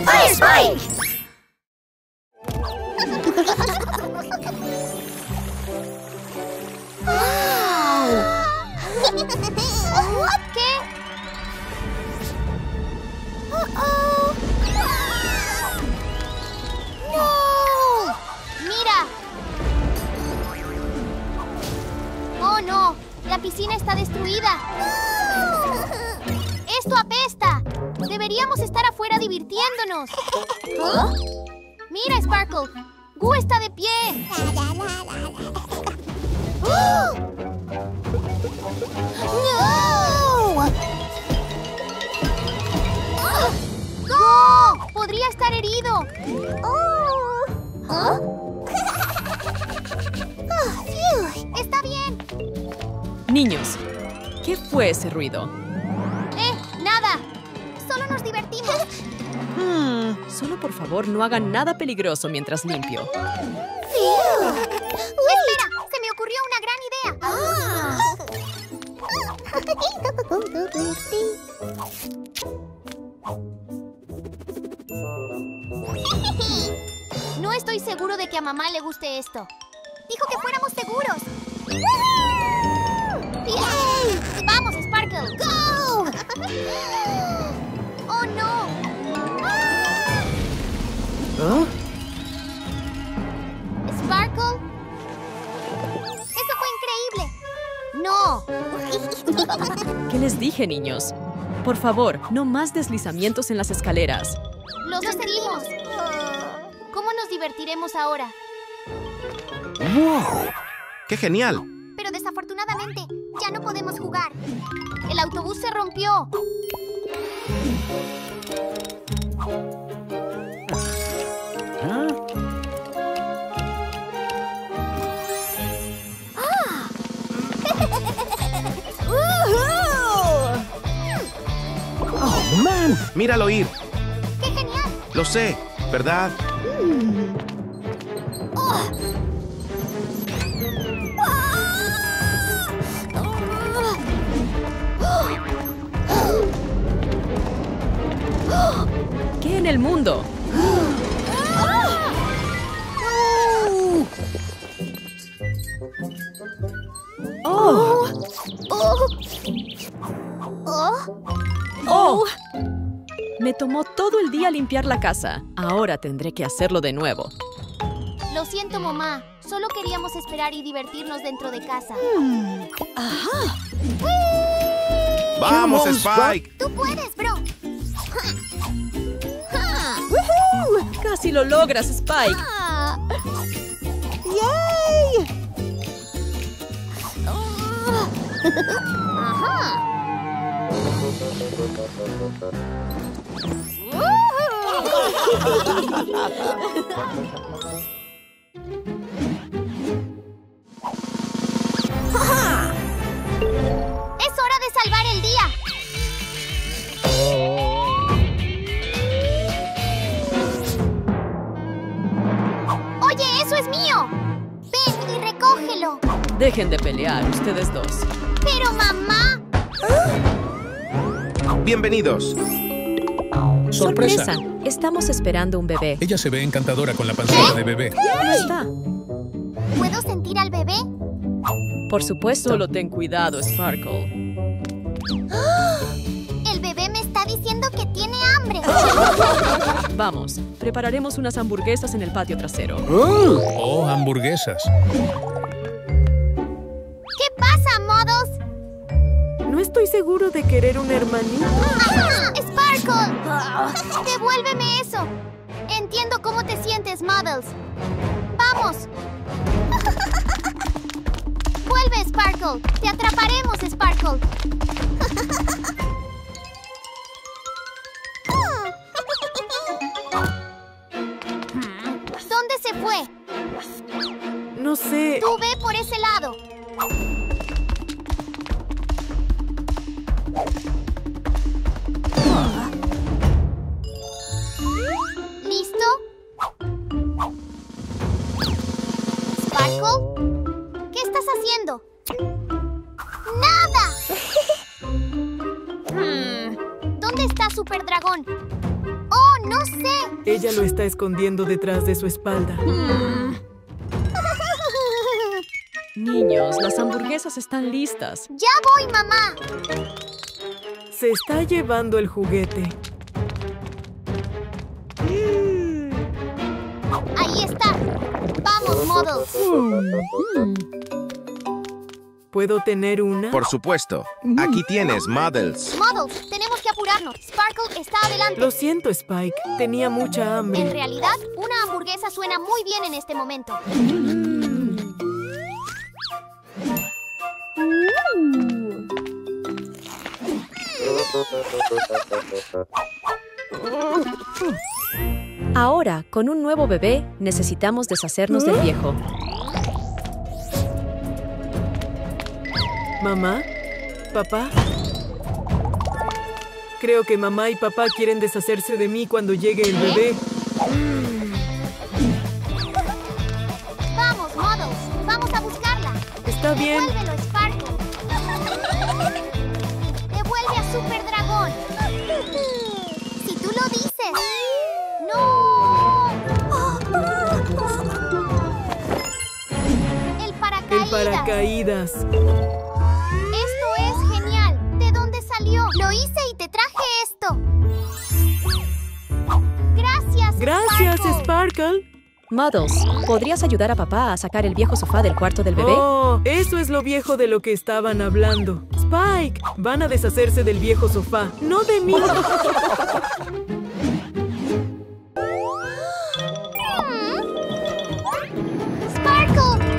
¡Fire Spike! ¿Qué? ¡No! ¡Mira! ¡Oh, no! ¡La piscina está destruida! ¡Esto apesta! ¡Deberíamos estar afuera divirtiéndonos! ¿Oh? ¡Mira, Sparkle! ¡Gu está de pie! ¡Oh! ¡No! ¡Go! ¡Podría estar herido! ¡Está bien! Niños, ¿qué fue ese ruido? ¡Nada! ¡Solo nos divertimos! Solo por favor no hagan nada peligroso mientras limpio. ¡Espera! ¡Se me ocurrió una gran idea! No estoy seguro de que a mamá le guste esto. Dijo que fuéramos seguros. ¡Yay! ¡Vamos, Sparkle! ¡Go! ¡Oh, no! ¿Sparkle? ¡Eso fue increíble! ¡No! ¿Qué les dije, niños? Por favor, no más deslizamientos en las escaleras. ¡Lo sentimos! ¿Cómo nos divertiremos ahora? ¡Wow! ¡Qué genial! Pero desafortunadamente, ya no podemos jugar. El autobús se rompió. ¡Oh, man! ¡Míralo ir! ¡Qué genial! Lo sé, ¿verdad? ¿Qué en el mundo? ¡Oh! ¡Oh! Me tomó todo el día limpiar la casa. Ahora tendré que hacerlo de nuevo. Lo siento, mamá. Solo queríamos esperar y divertirnos dentro de casa. ¡Vamos, Spike! ¡Tú puedes, bro! Casi lo logras, Spike. ¡Yay! ¡Es hora de salvar el día! ¡Oye, eso es mío! ¡Ven y recógelo! Dejen de pelear, ustedes dos. ¡Pero, mamá! Bienvenidos. ¡Sorpresa! Estamos esperando un bebé. Ella se ve encantadora con la pancita de bebé. ¿Cómo está? ¿Puedo sentir al bebé? Por supuesto. Solo ten cuidado, Sparkle. El bebé me está diciendo que tiene hambre. Vamos, prepararemos unas hamburguesas en el patio trasero. ¡Oh, hamburguesas! ¿Qué pasa, Models? No estoy seguro de querer un hermanito. ¡Sparkle! ¡Devuélveme eso! Entiendo cómo te sientes, Models. ¡Vamos! ¡Vuelve, Sparkle! ¡Te atraparemos, Sparkle! ¿Dónde se fue? No sé. Tú ve por ese lado. ¿Listo? ¿Sparkle? ¿Qué estás haciendo? ¡Nada! ¿Dónde está Super Dragón? ¡Oh, no sé! Ella lo está escondiendo detrás de su espalda. Niños, las hamburguesas están listas. ¡Ya voy, mamá! Se está llevando el juguete. Ahí está. ¡Vamos, Models! ¿Puedo tener una? Por supuesto. Aquí tienes, Models. Models, tenemos que apurarnos. Sparkle está adelante. Lo siento, Spike. Tenía mucha En hambre. realidad, una hamburguesa suena muy bien en este momento. Ahora, con un nuevo bebé, necesitamos deshacernos del viejo. ¿Mamá? ¿Papá? Creo que mamá y papá quieren deshacerse de mí cuando llegue el bebé. ¡Vamos, Models! ¡Vamos a buscarla! Está bien. ¡Devuélvelo, Sparkle! ¡Devuelve a Super Dragón! ¡Si tú lo dices! ¡No! ¡El paracaídas! El paracaídas. ¡Esto es genial! ¿De dónde salió? Lo hice y te traje esto. ¡Gracias, Gracias, Sparkle! Sparkle. Models, ¿podrías ayudar a papá a sacar el viejo sofá del cuarto del bebé? Oh, eso es lo viejo de lo que estaban hablando. Spike, van a deshacerse del viejo sofá, no de mí. ¡Sparkle!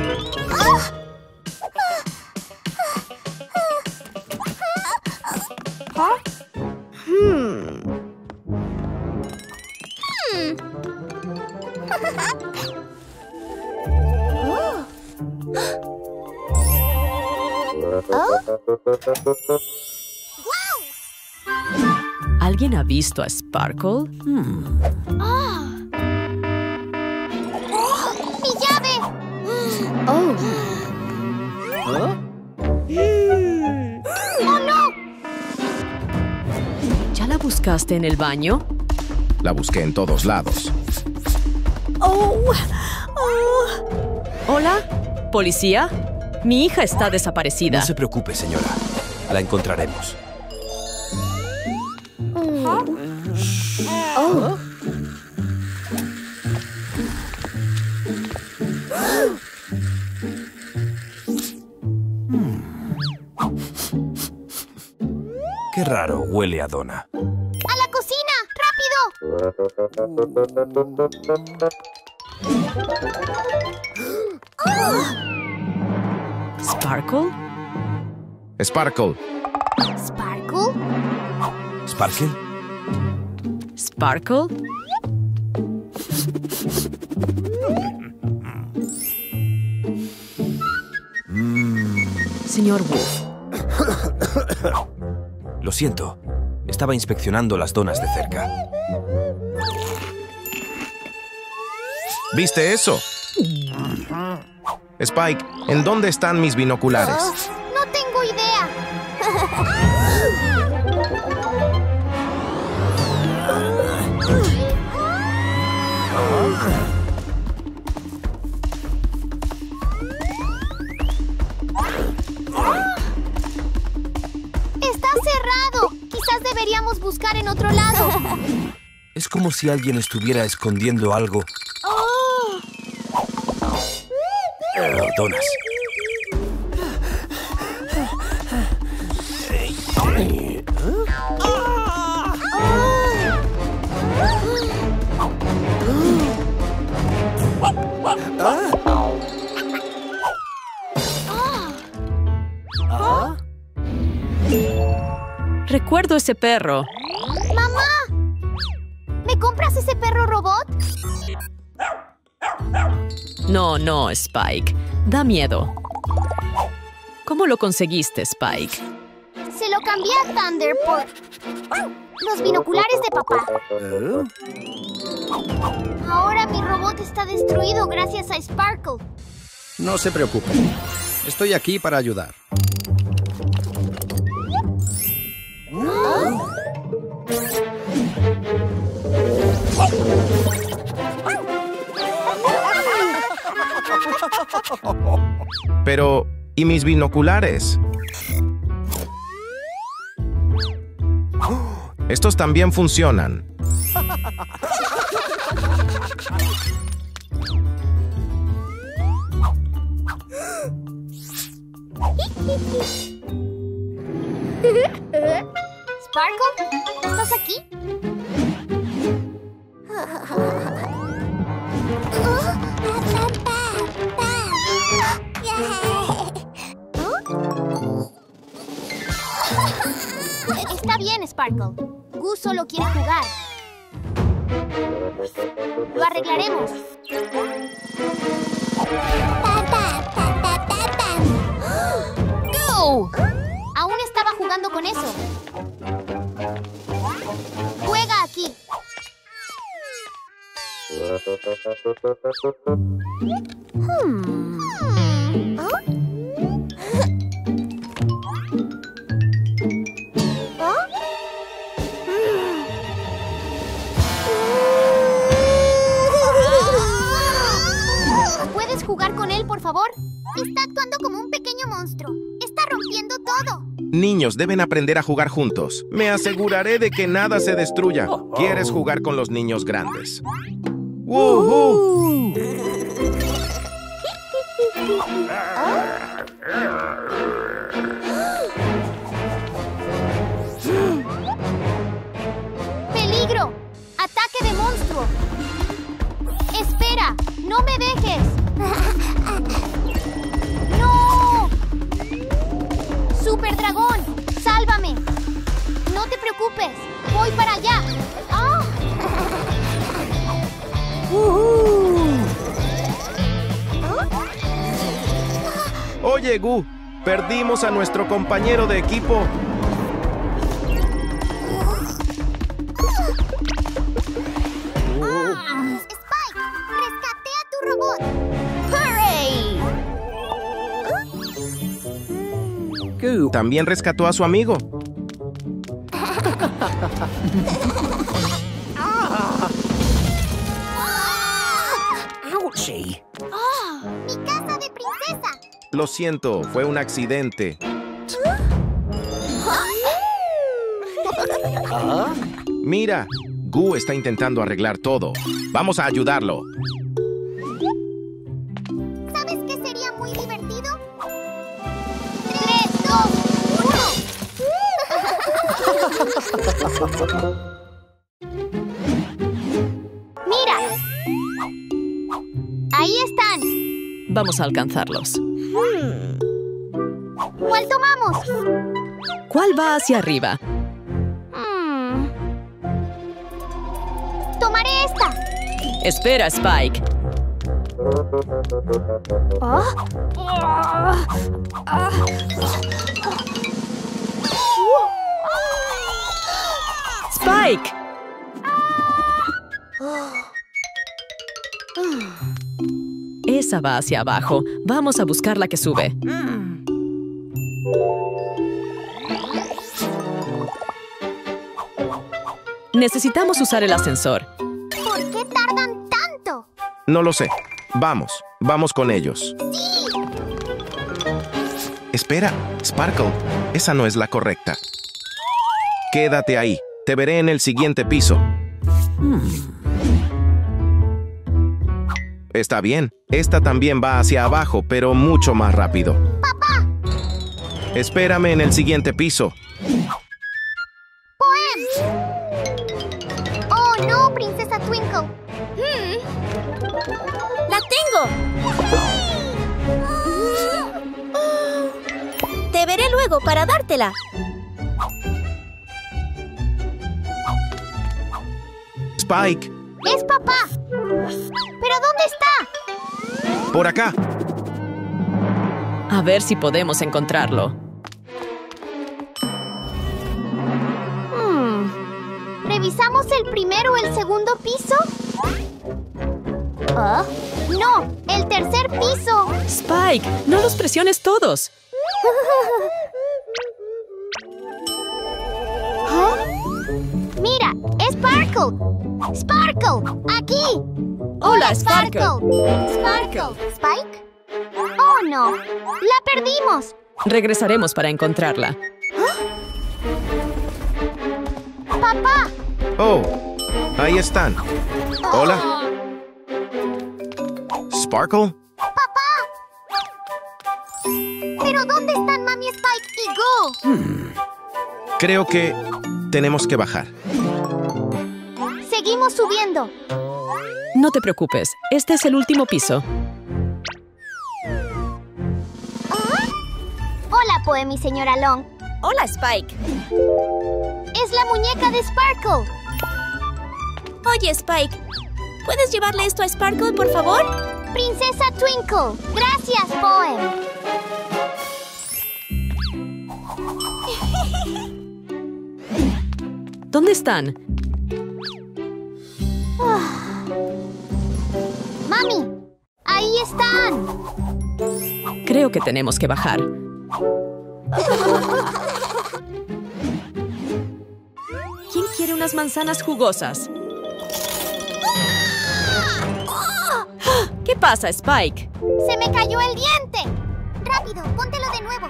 ¿Alguien ha visto a Sparkle? ¡Mi llave! ¡Oh, no! ¿Ya la buscaste en el baño? La busqué en todos lados. ¿Hola? ¿Policía? Mi hija está desaparecida. No se preocupe, señora. La encontraremos. Qué raro huele a dona. ¡A la cocina! ¡Rápido! ¿Sparkle? Sparkle. ¿Sparkle? ¿Sparkle? ¿Sparkle? Señor Wolf, Lo siento. Estaba inspeccionando las donas de cerca. ¿Viste eso? Spike, ¿en dónde están mis binoculares? No tengo idea. Está cerrado. Quizás deberíamos buscar en otro lado. Es como si alguien estuviera escondiendo algo. Donas. recuerdo ese perro. ¡Mamá! ¿Me compras ese perro robot? No, no, Spike. Da miedo. ¿Cómo lo conseguiste, Spike? Se lo cambié a Thunder por los binoculares de papá. Ahora mi robot está destruido gracias a Sparkle. No se preocupe. Estoy aquí para ayudar. Pero, ¿y mis binoculares? Estos también funcionan. Sparkle, ¿estás aquí? Está bien, Sparkle. Gus solo quiere jugar. Lo arreglaremos. ¡Go! Aún estaba jugando con eso. Juega aquí. ¿Puedes jugar con él, por favor? Está actuando como un pequeño monstruo. Está rompiendo todo. Niños deben aprender a jugar juntos. Me aseguraré de que nada se destruya. ¿Quieres jugar con los niños grandes? ¡Woohoo! ¡Peligro! ¡Ataque de monstruo! ¡Espera! ¡No me dejes! ¡No! ¡Super dragón! ¡Sálvame! No te preocupes. Voy para allá. ¡Ah! Oye, Gu, perdimos a nuestro compañero de equipo. Spike, rescaté a tu robot. ¡Hooray! También rescató a su amigo. ¡Ouchie! ¡Mi casa de princesa! Lo siento, fue un accidente. Mira, Gu está intentando arreglar todo. Vamos a ayudarlo. ¿Sabes qué sería muy divertido? 3, 2, 1. ¡Mira! Ahí están. Vamos a alcanzarlos. ¿Cuál tomamos? ¿Cuál va hacia arriba? Tomaré esta. Espera, Spike. Spike. Esa va hacia abajo. Vamos a buscar la que sube. Necesitamos usar el ascensor. ¿Por qué tardan tanto? No lo sé. Vamos con ellos. ¡Sí! Espera, Sparkle, esa no es la correcta. Quédate ahí. Te veré en el siguiente piso. Está bien. Esta también va hacia abajo, pero mucho más rápido. ¡Papá! Espérame en el siguiente piso. ¡Poem! ¡Oh, no, princesa Twinkle! ¡La tengo! Te veré luego para dártela. Spike, ¡Es papá! ¿Pero dónde está? por acá. A ver si podemos encontrarlo. ¿Revisamos el primero o el segundo piso? ¿Ah? ¡No! ¡El tercer piso! Spike, no los presiones todos. ¿Ah? ¡Mira! ¡Es Sparkle! ¡Sparkle! ¡Aquí! Hola, Sparkle. ¡Sparkle! ¿Spike? ¡Oh, no! ¡La perdimos! Regresaremos para encontrarla. ¡Papá! Oh, ahí están. Hola. ¿Sparkle? ¿Pero dónde están Mami, Spike y Goo? Creo que tenemos que bajar. Seguimos subiendo. No te preocupes, este es el último piso. Hola, Poe, mi señora Long. Hola, Spike. Es la muñeca de Sparkle. Oye, Spike, ¿puedes llevarle esto a Sparkle, por favor? Princesa Twinkle. Gracias, Poe. ¿Dónde están? Mami, ahí están. Creo que tenemos que bajar. ¿Quién quiere unas manzanas jugosas? ¿Qué pasa, Spike? Se me cayó el diente. Rápido, póntelo de nuevo.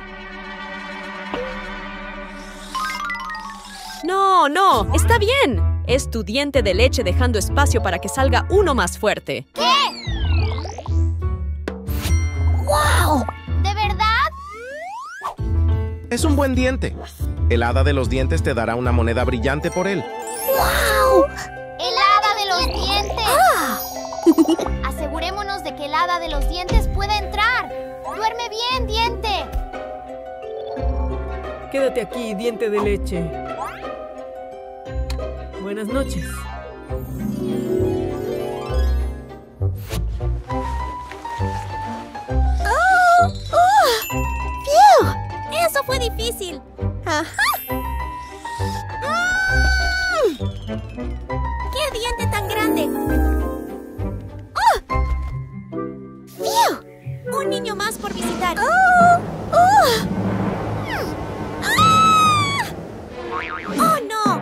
No, no, está bien. Es tu diente de leche dejando espacio para que salga uno más fuerte. ¿Qué? ¡Wow! ¿De verdad? Es un buen diente. El hada de los dientes te dará una moneda brillante por él. ¡Wow! ¡El hada de los dientes! Asegurémonos de que el hada de los dientes pueda entrar. ¡Duerme bien, diente! Quédate aquí, diente de leche. Buenas noches. ¡Phew! ¡Eso fue difícil! ¡Ajá! ¡Qué diente tan grande! ¡Oh! ¡Phew! Un niño más por visitar. ¡Oh, no!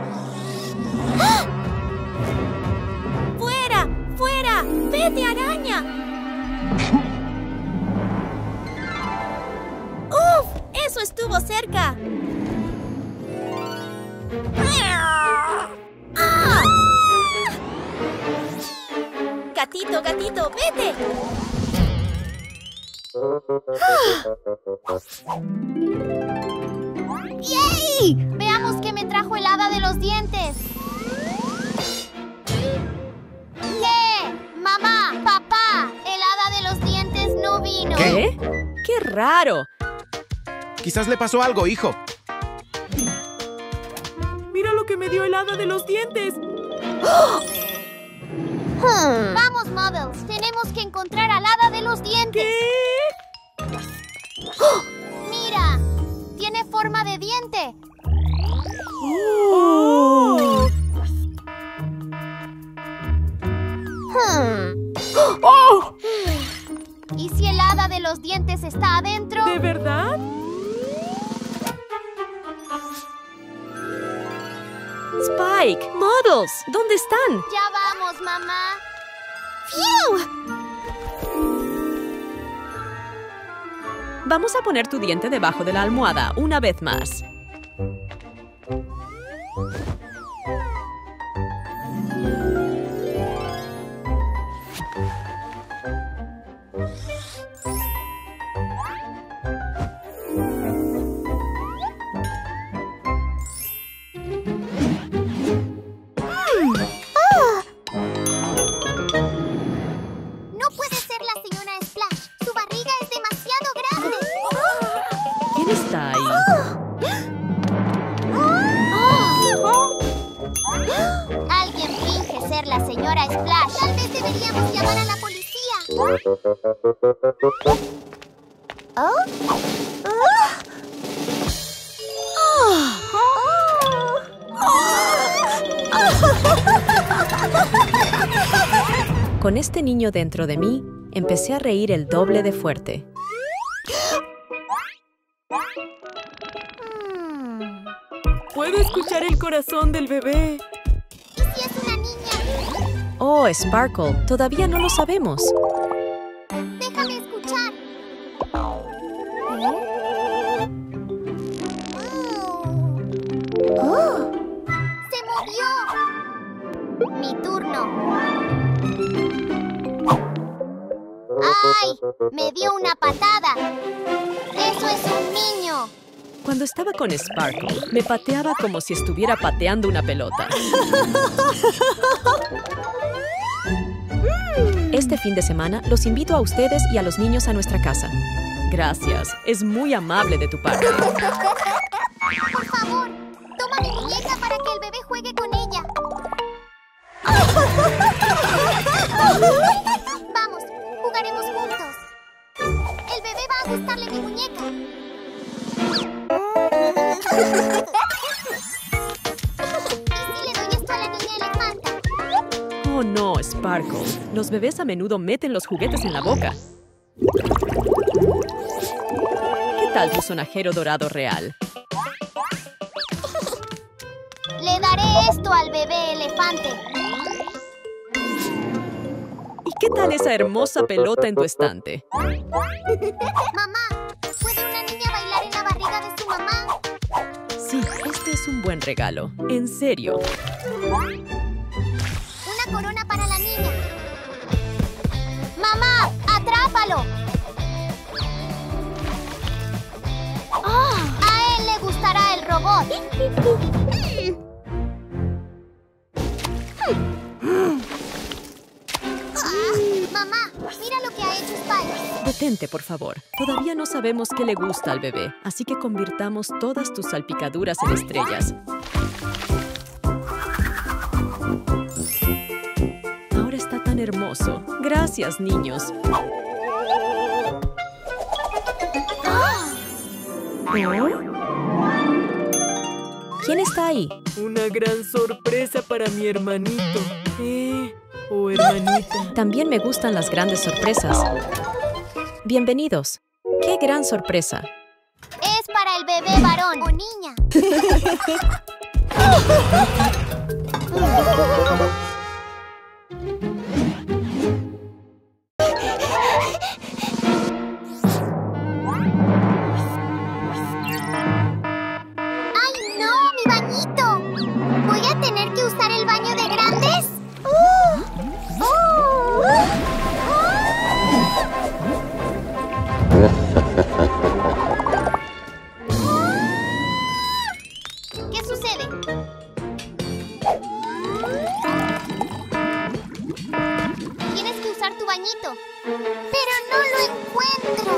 ¡Fuera! ¡Fuera! ¡Vete, araña! ¡Uf! ¡Eso estuvo cerca! ¡Ah! ¡Gatito, gatito, vete! ¡Yay! Veamos qué me trajo el hada de los dientes. ¿Qué? Mamá, papá, el hada de los dientes no vino. ¿Qué? ¡Qué raro! Quizás le pasó algo, hijo. ¡Mira lo que me dio el hada de los dientes! Vamos, Models. Tenemos que encontrar al hada de los dientes. ¿Qué? ¡Mira! Tiene forma de diente. ¡Oh! ¿Y si el hada de los dientes está adentro? ¿De verdad? Spike, Models, ¿dónde están? Ya vamos, mamá. Vamos a poner tu diente debajo de la almohada una vez más. No puede ser la señora Splash. Su barriga es demasiado grande. ¿Quién está ahí? Alguien finge ser la señora Splash. Tal vez deberíamos llamar a la policía. Con este niño dentro de mí, empecé a reír el doble de fuerte. Puedo escuchar el corazón del bebé. ¿Y si es una niña? Oh, Sparkle, todavía no lo sabemos. Déjame escuchar. mi turno. ¡Ay! Me dio una patada. ¡Eso es un niño! Cuando estaba con Sparkle, me pateaba como si estuviera pateando una pelota. Este fin de semana los invito a ustedes y a los niños a nuestra casa. Gracias, es muy amable de tu parte. Por favor, toma mi muñeca para que el bebé juegue con ella. Vamos, jugaremos juntos. El bebé va a gustarle mi muñeca. ¿Y si le doy esto a la niña elefanta? Oh no, Sparkle. Los bebés a menudo meten los juguetes en la boca. ¿Qué tal tu sonajero dorado real? Le daré esto al bebé elefante. ¿Y qué tal esa hermosa pelota en tu estante? Mamá, ¿puede una niña bailar en la barriga de su mamá? Sí, este es un buen regalo. En serio. Una corona para la niña. ¡Mamá, atrápalo! A él le gustará el robot. Mamá, mira lo que ha hecho Spike. Detente, por favor. Todavía no sabemos qué le gusta al bebé, así que convirtamos todas tus salpicaduras en estrellas. Ahora está tan hermoso. Gracias, niños. ¿Quién está ahí? Una gran sorpresa para mi hermanito. O hermanita. También me gustan las grandes sorpresas. Bienvenidos. ¡Qué gran sorpresa! Es para el bebé varón o niña. ¡Ay, no! ¡Mi bañito! ¿Voy a tener que usar el baño de grandes? ¿Qué sucede? Tienes que usar tu bañito. Pero no lo encuentro.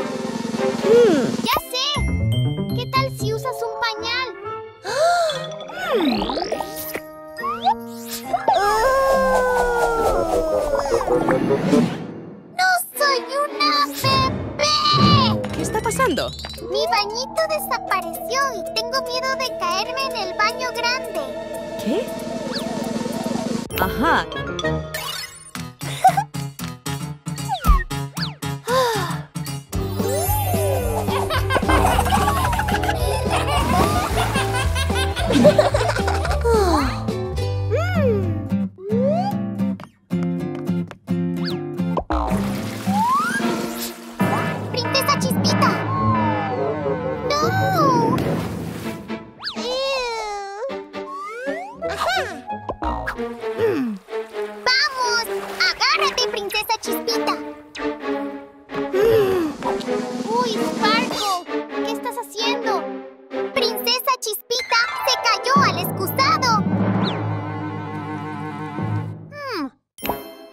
¡Ya sé! ¿Qué tal si usas un pañal? ¡No soy una bebé! ¿Qué está pasando? Mi bañito desapareció y tengo miedo de caerme en el baño grande. ¿Qué? Ajá. ¡Princesa Chispita! ¡No! ¡Vamos! ¡Agárrate, Princesa Chispita! ¡Uy, Sparkle! ¿Qué estás haciendo? ¡Princesa Chispita se cayó al excusado!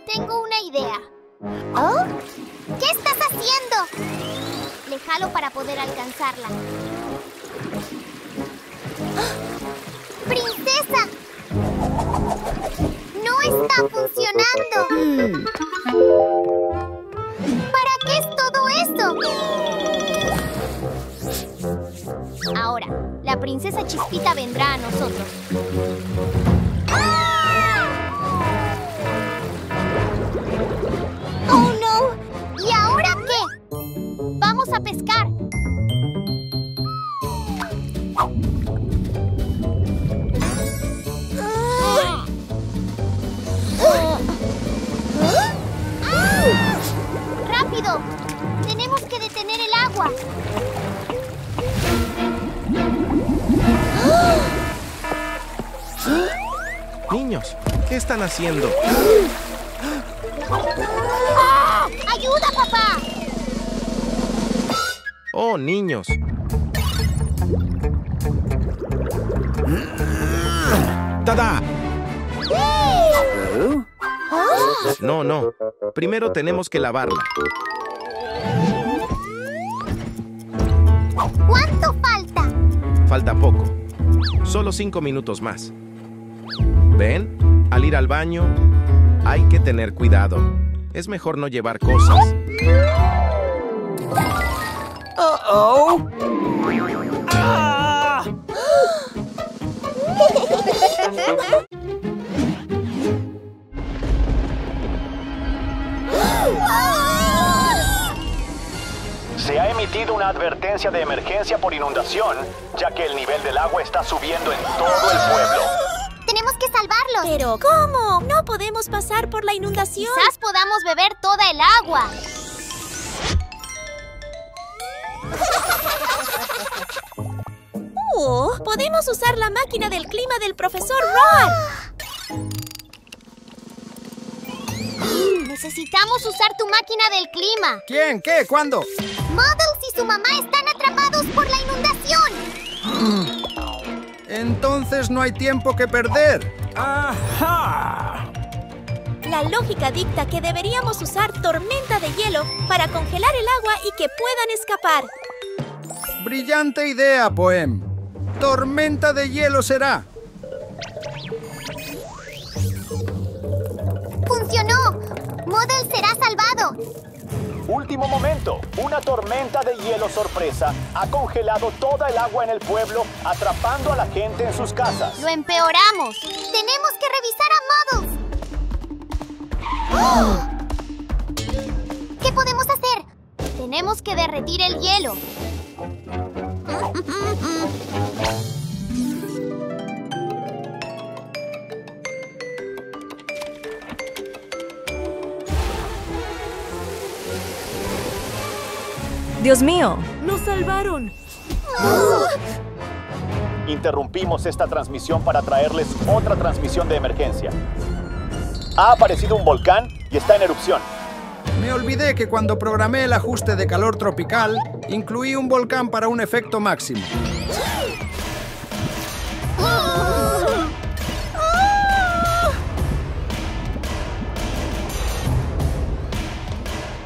Tengo una idea. ¿Oh? ¿Qué estás haciendo? Le jalo para poder alcanzarla. ¡Princesa! ¡No está funcionando! ¿Para qué es todo eso? Ahora, la princesa Chispita vendrá a nosotros. ¡Oh, no! ¿Y ahora qué? ¡Vamos a pescar! ¡Rápido! ¡Tenemos que detener el agua! Niños, ¿qué están haciendo? ¡Ayuda, papá! Oh, niños. ¡Tada! No, no. Primero tenemos que lavarla. ¿Cuánto falta? Falta poco. Solo 5 minutos más. ¿Ven? Al ir al baño, hay que tener cuidado. Es mejor no llevar cosas. ¡Oh! Se ha emitido una advertencia de emergencia por inundación, ya que el nivel del agua está subiendo en todo el pueblo. ¡Tenemos que salvarlos! ¿Pero cómo? No podemos pasar por la inundación. Quizás podamos beber toda el agua. Podemos usar la máquina del clima del profesor Rod. Necesitamos usar tu máquina del clima. ¿Quién? ¿Qué? ¿Cuándo? Muddles y su mamá están atrapados por la inundación. Entonces no hay tiempo que perder. ¡Ajá! La lógica dicta que deberíamos usar tormenta de hielo para congelar el agua y que puedan escapar. Brillante idea, Poem. Tormenta de hielo será. ¡Funcionó! Muddles será salvado. Último momento. Una tormenta de hielo sorpresa ha congelado toda el agua en el pueblo, atrapando a la gente en sus casas. Lo empeoramos. Tenemos que revisar a Muddles. ¿Qué podemos hacer? Tenemos que derretir el hielo. ¡Dios mío! ¡Nos salvaron! Interrumpimos esta transmisión para traerles otra transmisión de emergencia. Ha aparecido un volcán y está en erupción. Me olvidé que cuando programé el ajuste de calor tropical, incluí un volcán para un efecto máximo.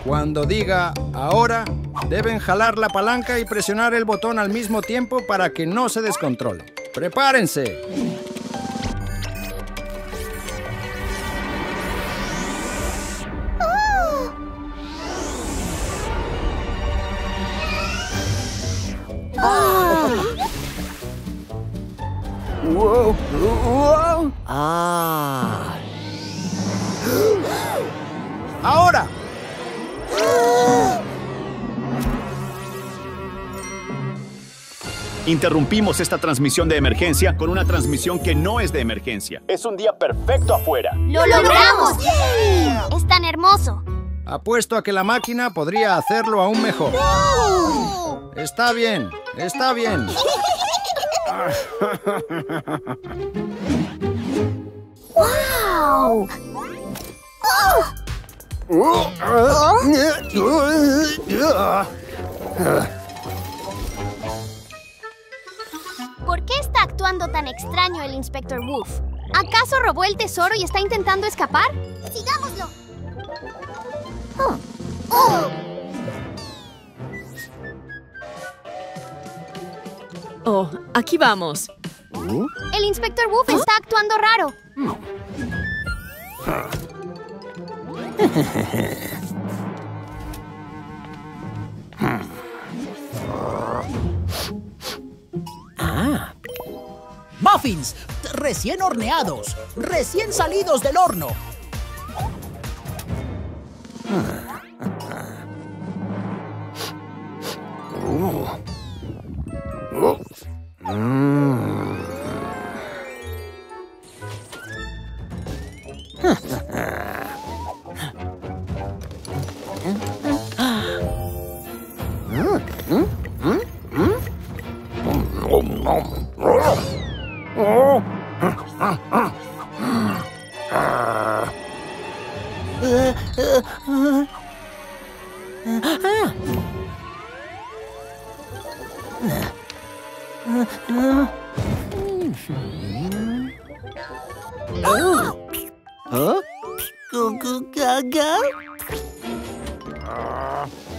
Cuando diga ahora, deben jalar la palanca y presionar el botón al mismo tiempo para que no se descontrole. ¡Prepárense! ¡Ahora! Interrumpimos esta transmisión de emergencia con una transmisión que no es de emergencia. Es un día perfecto afuera. ¡Lo logramos! ¡Es tan hermoso! Apuesto a que la máquina podría hacerlo aún mejor. Está bien, está bien. ¡Wow! ¿Por qué está actuando tan extraño el Inspector Wolf? ¿Acaso robó el tesoro y está intentando escapar? ¡Sigámoslo! Oh, aquí vamos. El Inspector Wolf está actuando raro. Muffins, recién horneados, recién salidos del horno.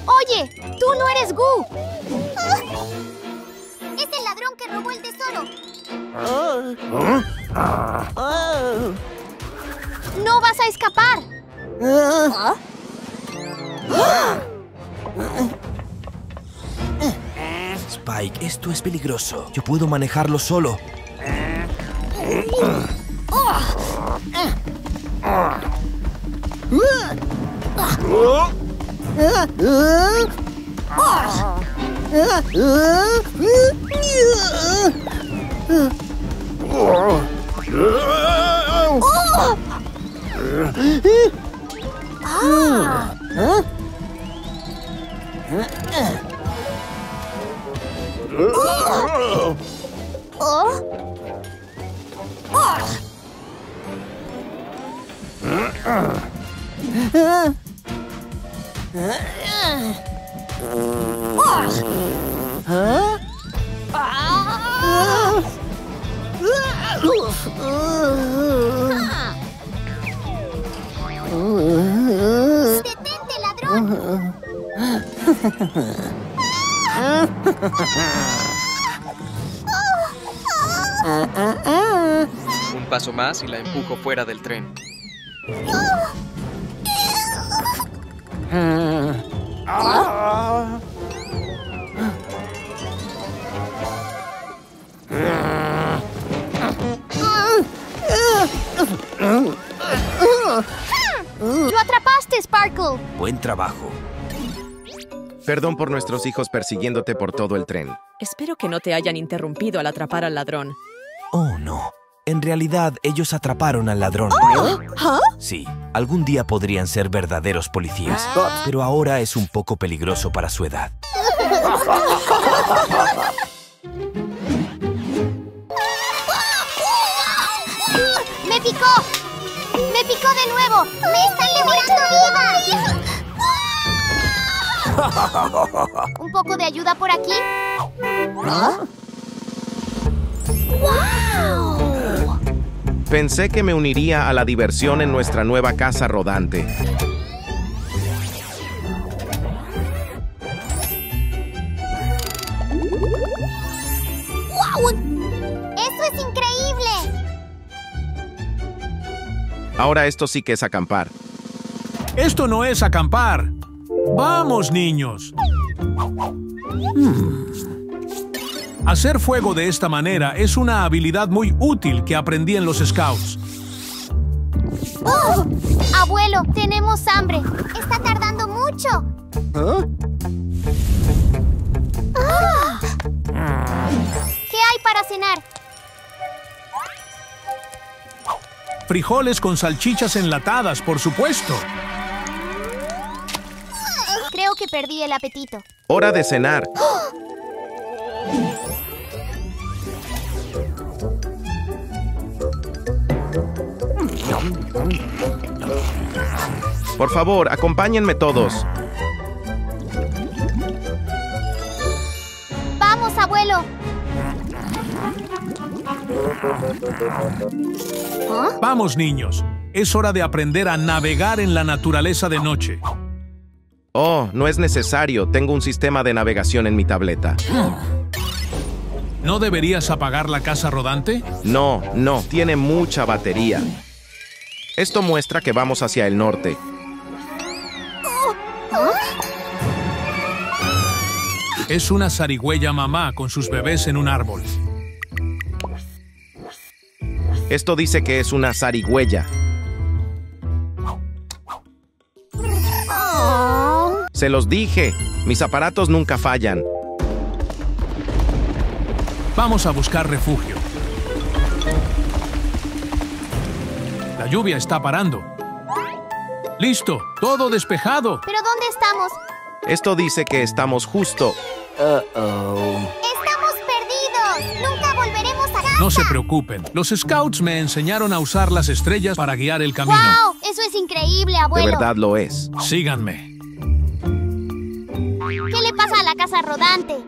Oye, tú no eres Gu. Es el ladrón que robó el tesoro. No vas a escapar. Spike, esto es peligroso. Yo puedo manejarlo solo. ¡Detente, ladrón! Un paso más y la empujo fuera del tren. ¡Lo atrapaste, Sparkle! Buen trabajo. Perdón por nuestros hijos persiguiéndote por todo el tren. Espero que no te hayan interrumpido al atrapar al ladrón. Oh, no. En realidad, ellos atraparon al ladrón. Sí, algún día podrían ser verdaderos policías, pero ahora es un poco peligroso para su edad. ¡Me picó! ¡Me picó de nuevo! ¡Me están liberando viva! ¿Un poco de ayuda por aquí? ¡Wow! Pensé que me uniría a la diversión en nuestra nueva casa rodante. ¡Wow! ¡Eso es increíble! Ahora esto sí que es acampar. Esto no es acampar. ¡Vamos, niños! Hacer fuego de esta manera es una habilidad muy útil que aprendí en los Scouts. ¡Oh! Abuelo, tenemos hambre. Está tardando mucho. ¡Ah! ¿Qué hay para cenar? Frijoles con salchichas enlatadas, por supuesto. Creo que perdí el apetito. ¡Hora de cenar! Por favor, acompáñenme todos. ¡Vamos, abuelo! Vamos, niños. Es hora de aprender a navegar en la naturaleza de noche. Oh, no es necesario. Tengo un sistema de navegación en mi tableta. ¿No deberías apagar la casa rodante? No, tiene mucha batería. Esto muestra que vamos hacia el norte. Es una zarigüeya mamá con sus bebés en un árbol. Esto dice que es una zarigüeya. Se los dije, mis aparatos nunca fallan. Vamos a buscar refugio. La lluvia está parando. ¡Listo! ¡Todo despejado! ¿Pero dónde estamos? Esto dice que estamos justo. ¡Estamos perdidos! ¡Nunca volveremos a casa! No se preocupen. Los Scouts me enseñaron a usar las estrellas para guiar el camino. ¡Wow! Eso es increíble, abuelo. De verdad lo es. Síganme. ¿Qué le pasa a la casa rodante?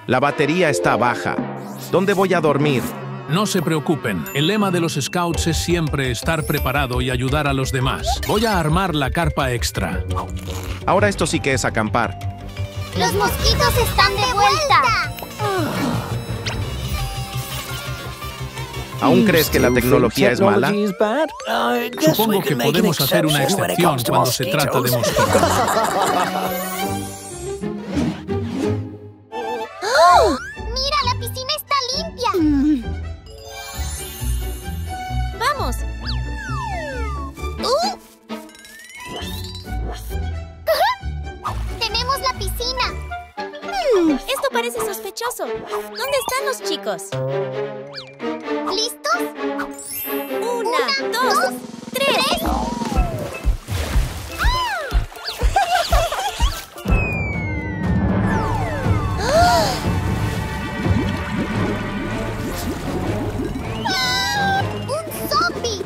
La batería está baja. ¿Dónde voy a dormir? No se preocupen. El lema de los Scouts es siempre estar preparado y ayudar a los demás. Voy a armar la carpa extra. Ahora esto sí que es acampar. ¡Los mosquitos están de vuelta! ¿Aún crees que la tecnología es mala? Supongo que podemos hacer una excepción cuando se trata de mosquitos. ¡Mira, la piscina está limpia! ¡Vamos! ¡Tenemos la piscina! Esto parece sospechoso. ¿Dónde están los chicos? ¿Listos? Una, dos, tres. ¡Un zombie!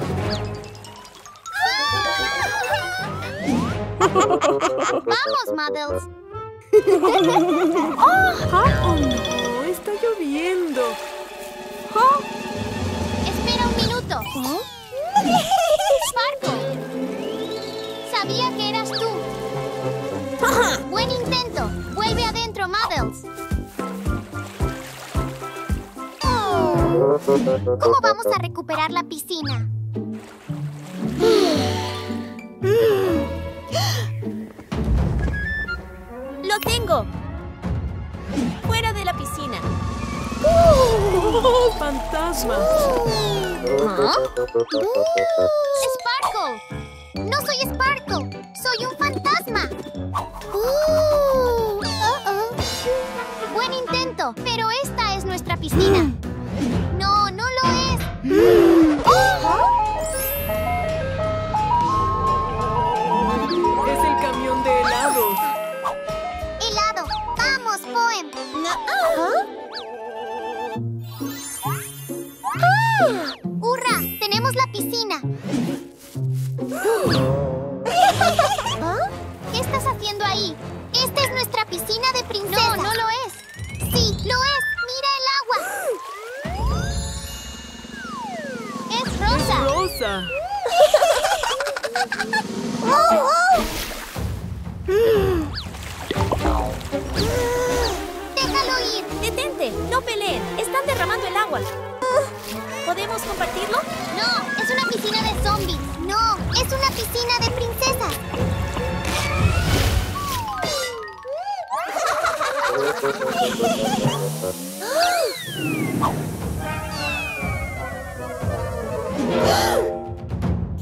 ¡Vamos, Muddles! ¡Oh, no! ¡Está lloviendo! Espera un minuto. ¡Sparkle! Sabía que eras tú. Buen intento. Vuelve adentro, Muddles. ¿Cómo vamos a recuperar la piscina? ¡Lo tengo! ¡Fuera de la piscina! ¡Fantasma! ¡Sparkle! ¡No soy Sparkle! ¡Soy un fantasma! Buen intento, pero esta es nuestra piscina. No, no lo es. ¡Es el camión de helados! ¡Helado! ¡Vamos, Poem! ¡Hurra! ¡Tenemos la piscina! ¿Qué estás haciendo ahí? ¡Esta es nuestra piscina de princesa! No, no lo es. ¡Sí, lo es! ¡Mira el agua! ¡Es rosa! ¡Es rosa! ¡Déjalo ir! ¡Detente! ¡No peleen! ¡Están derramando el agua! ¿Podemos compartirlo? ¡No! ¡Es una piscina de zombies! ¡No! ¡Es una piscina de princesas!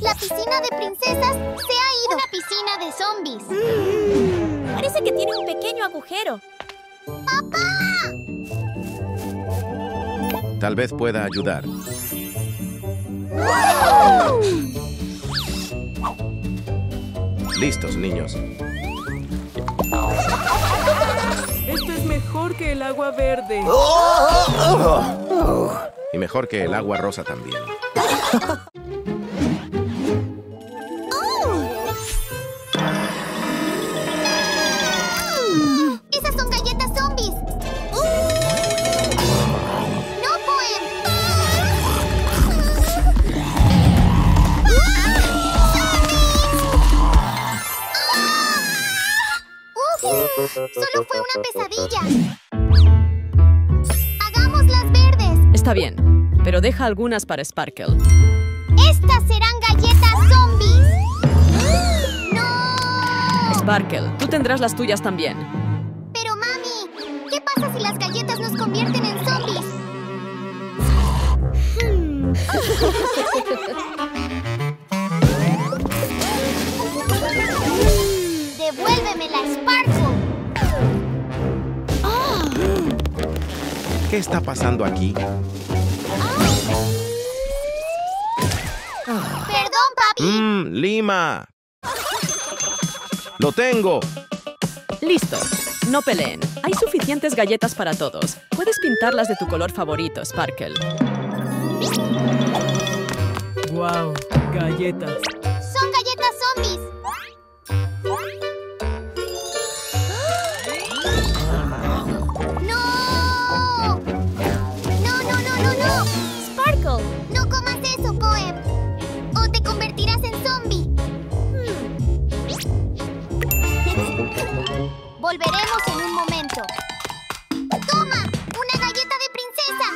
¡La piscina de princesas se ha ido! ¡Una piscina de zombies! Parece que tiene un pequeño agujero. ¡Papá! Tal vez pueda ayudar. Listos, niños. Esto es mejor que el agua verde. Y mejor que el agua rosa también. ¡Esas son galletas zombies! ¡No, Poem! ¡Solo fue una pesadilla! ¡Hagamos las verdes! Está bien, pero deja algunas para Sparkle. ¡Estas serán galletas zombies! ¡No! Sparkle, tú tendrás las tuyas también. Pero, mami, ¿qué pasa si las galletas nos convierten en zombies? ¡Devuélvemela, Sparkle! ¿Qué está pasando aquí? ¡Perdón, papi! ¡Lima! ¡Lo tengo! Listo. No peleen. Hay suficientes galletas para todos. Puedes pintarlas de tu color favorito, Sparkle. ¡Wow! Galletas. ¡Son galletas zombies! ¡No! ¡No! Volveremos en un momento. ¡Toma! ¡Una galleta de princesa!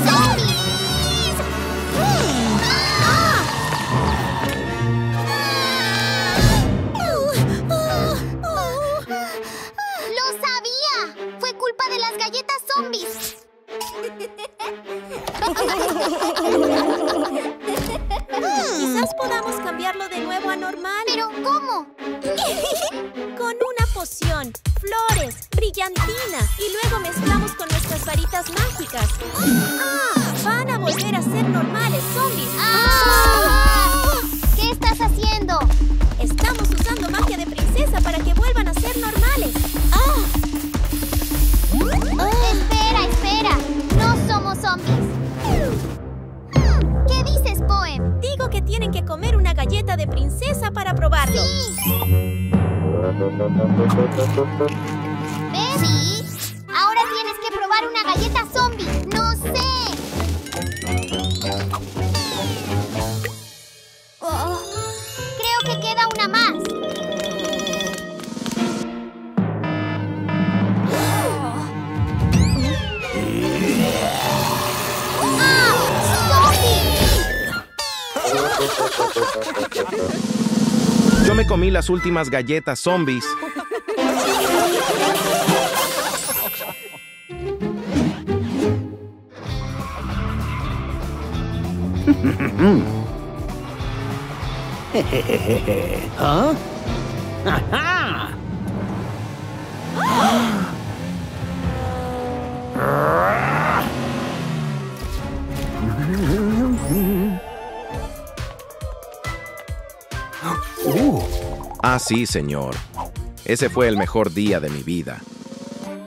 ¡Zombies! ¡Lo sabía! ¡Fue culpa de las galletas zombies! Quizás podamos cambiarlo de nuevo a normal. ¿Pero cómo? Con una poción, flores, brillantina y luego mezclamos con nuestras varitas mágicas. Van a volver a ser normales, zombies. ¿Qué estás haciendo? Estamos usando magia de princesa para que vuelvan a ser normales. Espera. No somos zombies. ¿Qué dices, Poem? Digo que tienen que comer una galleta de princesa para probarlo. Sí. ¿Ves? Sí. Ahora tienes que probar una galleta zombie. No sé. Creo que queda una más. Yo me comí las últimas galletas zombies. ¿Ah? ¡Ajá! Ah, sí, señor. Ese fue el mejor día de mi vida.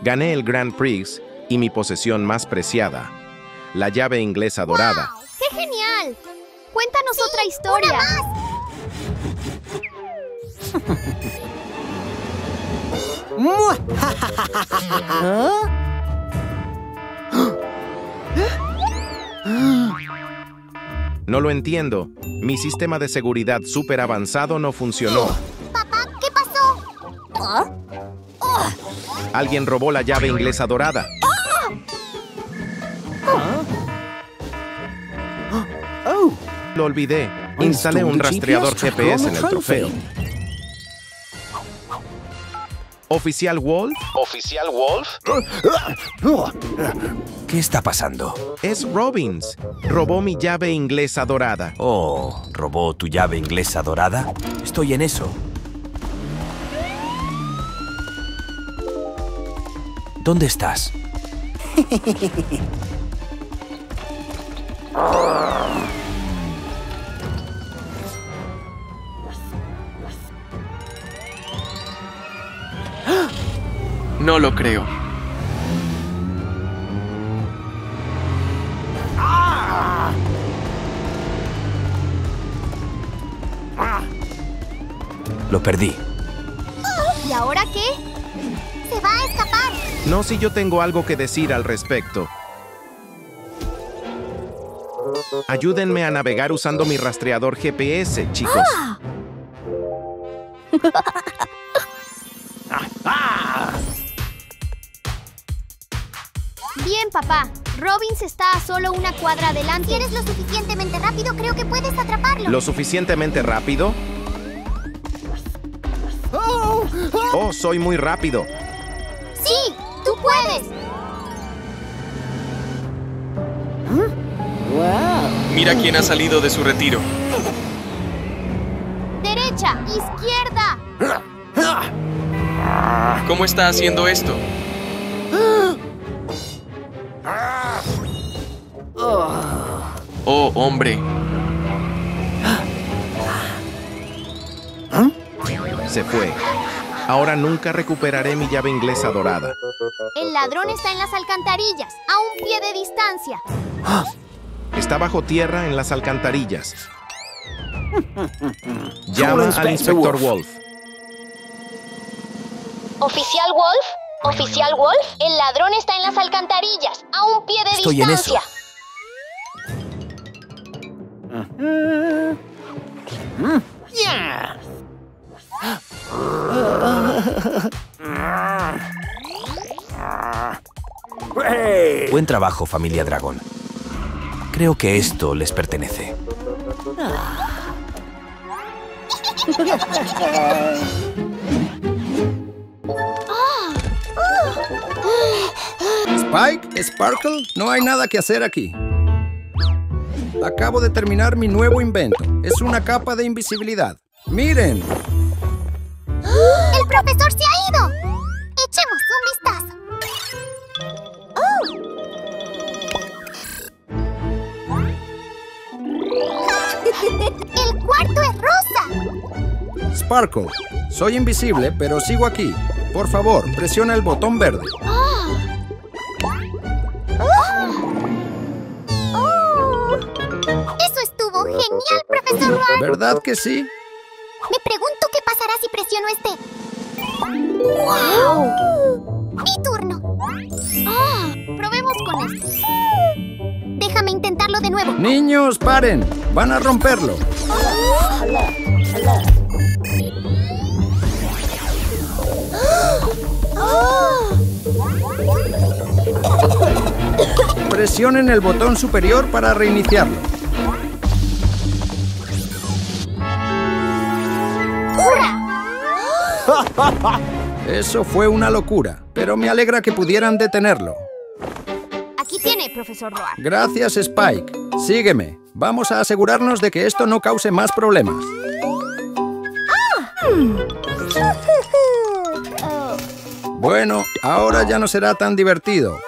Gané el Grand Prix y mi posesión más preciada, la llave inglesa dorada. ¡Wow! ¡Qué genial! Cuéntanos otra historia. No lo entiendo. Mi sistema de seguridad súper avanzado no funcionó. Papá, ¿qué pasó? Alguien robó la llave inglesa dorada. Lo olvidé. Instalé un rastreador GPS en el trofeo. ¿Oficial Wolf? ¿Oficial Wolf? ¿Qué está pasando? Es Robbins. Robó mi llave inglesa dorada. Oh, ¿robó tu llave inglesa dorada? Estoy en eso. ¿Dónde estás? No lo creo. Lo perdí. ¿Y ahora qué? ¡Se va a escapar! No, si yo tengo algo que decir al respecto. Ayúdenme a navegar usando mi rastreador GPS, chicos. Bien, papá. Robbins está a solo una cuadra adelante. Si eres lo suficientemente rápido, creo que puedes atraparlo. ¿Lo suficientemente rápido? Oh, soy muy rápido. ¡Sí! ¡Tú puedes! Mira quién ha salido de su retiro. ¡Derecha! ¡Izquierda! ¿Cómo está haciendo esto? Oh, hombre. Se fue. Ahora nunca recuperaré mi llave inglesa dorada. El ladrón está en las alcantarillas, a un pie de distancia. Está bajo tierra en las alcantarillas. Llama al Inspector Wolf. ¿Oficial Wolf? ¿Oficial Wolf? El ladrón está en las alcantarillas, a un pie de distancia. ¡Ya! Buen trabajo, familia dragón. Creo que esto les pertenece. Spike, Sparkle, no hay nada que hacer aquí. Acabo de terminar mi nuevo invento. Es una capa de invisibilidad. ¡Miren! ¡El profesor se ha ido! ¡Echemos un vistazo! ¡El cuarto es rosa! Sparkle, soy invisible, pero sigo aquí. Por favor, presiona el botón verde. Eso estuvo genial, profesor Roar. ¿Verdad que sí? Me pregunto qué pasará si presiono este. ¡Wow! ¡Mi turno! Probemos con este. Déjame intentarlo de nuevo. Niños, paren. Van a romperlo. Presionen el botón superior para reiniciarlo. Eso fue una locura, pero me alegra que pudieran detenerlo. Aquí tiene, profesor Roar. Gracias, Spike. Sígueme. Vamos a asegurarnos de que esto no cause más problemas. Bueno, ahora ya no será tan divertido.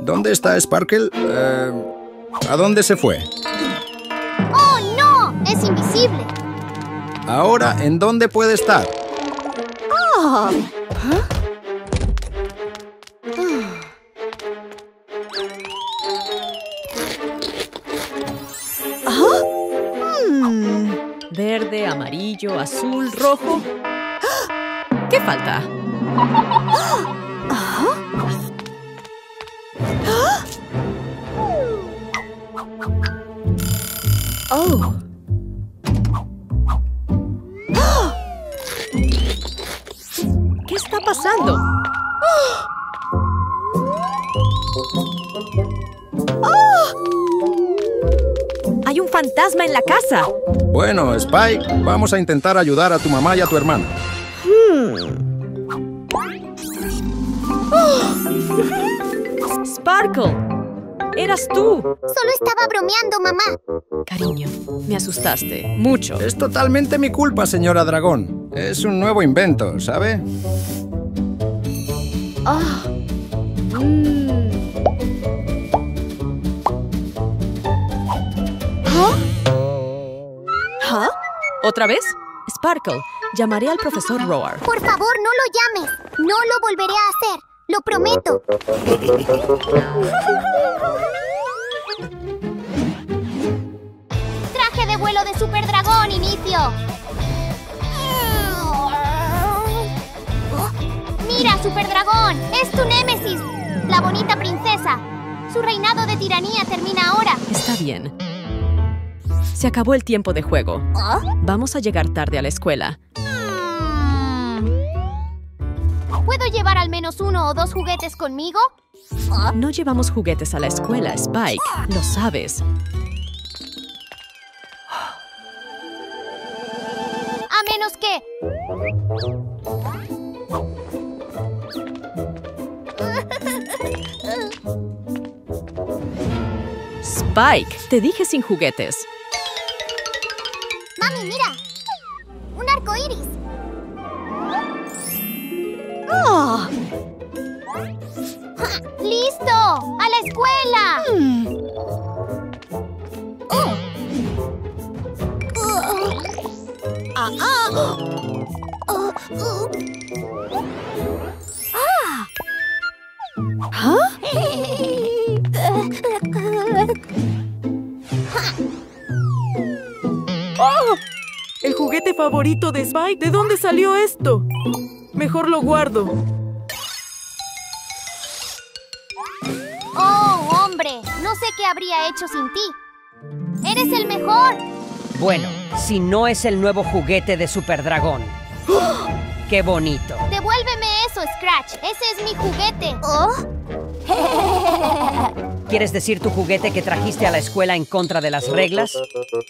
¿Dónde está Sparkle? ¿A dónde se fue? ¡Oh, no! Es invisible. Ahora, ¿en dónde puede estar? Verde, amarillo, azul, rojo. ¿Qué falta? Oh. ¿Qué está pasando? ¡Hay un fantasma en la casa! Bueno, Spike, vamos a intentar ayudar a tu mamá y a tu hermana. Sparkle, eras tú. Solo estaba bromeando, mamá. Cariño, me asustaste mucho. Es totalmente mi culpa, señora Dragón. Es un nuevo invento, ¿sabe? ¿Otra vez? Sparkle, llamaré al profesor Roar. Por favor, no lo llames. No lo volveré a hacer. Lo prometo. Traje de vuelo de Super Dragón, inicio. Mira, Super Dragón, es tu némesis, la bonita princesa. Su reinado de tiranía termina ahora. Está bien. Se acabó el tiempo de juego. Vamos a llegar tarde a la escuela. ¿Puedo llevar al menos 1 o 2 juguetes conmigo? No llevamos juguetes a la escuela, Spike. Lo sabes. A menos que... Spike, te dije sin juguetes. Mami, mira. Un arco iris. ¡Listo! ¡A la escuela! El juguete favorito de Spike. ¿De dónde salió esto? Mejor lo guardo. Oh, hombre, no sé qué habría hecho sin ti. ¡Eres el mejor! Bueno, si no es el nuevo juguete de Super Dragón. ¡Qué bonito! Devuélveme eso, Scratch. Ese es mi juguete. ¿Quieres decir tu juguete que trajiste a la escuela en contra de las reglas?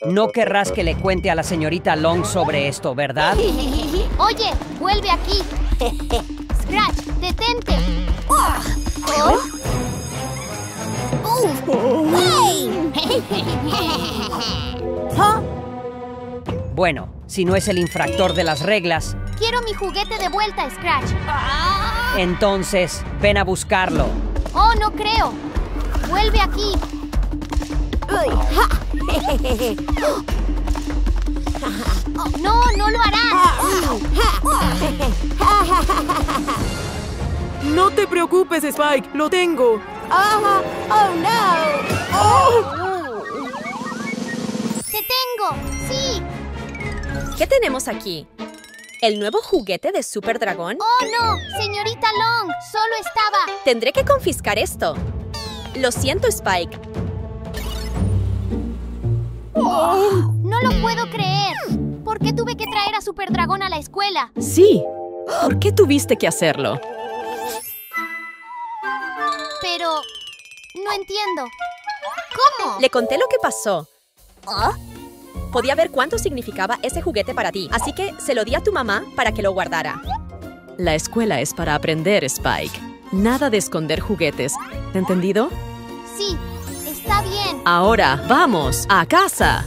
No querrás que le cuente a la señorita Long sobre esto, ¿verdad? Oye, vuelve aquí. Scratch, detente. Bueno, si no es el infractor de las reglas, Quiero mi juguete de vuelta, Scratch. entonces ven a buscarlo. Oh, no creo. Vuelve aquí. No, no lo harás. No te preocupes, Spike. Lo tengo. ¡Te tengo! ¡Sí! ¿Qué tenemos aquí? ¿El nuevo juguete de Super Dragón? ¡Oh, no! ¡Señorita Long! ¡Solo estaba! Tendré que confiscar esto. Lo siento, Spike. ¡No lo puedo creer! ¿Por qué tuve que traer a Super Dragón a la escuela? Sí. ¿Por qué tuviste que hacerlo? Pero... no entiendo. ¿Cómo? Le conté lo que pasó. Podía ver cuánto significaba ese juguete para ti, así que se lo di a tu mamá para que lo guardara. La escuela es para aprender, Spike. Nada de esconder juguetes. ¿Entendido? Sí, está bien. Ahora, vamos, a casa.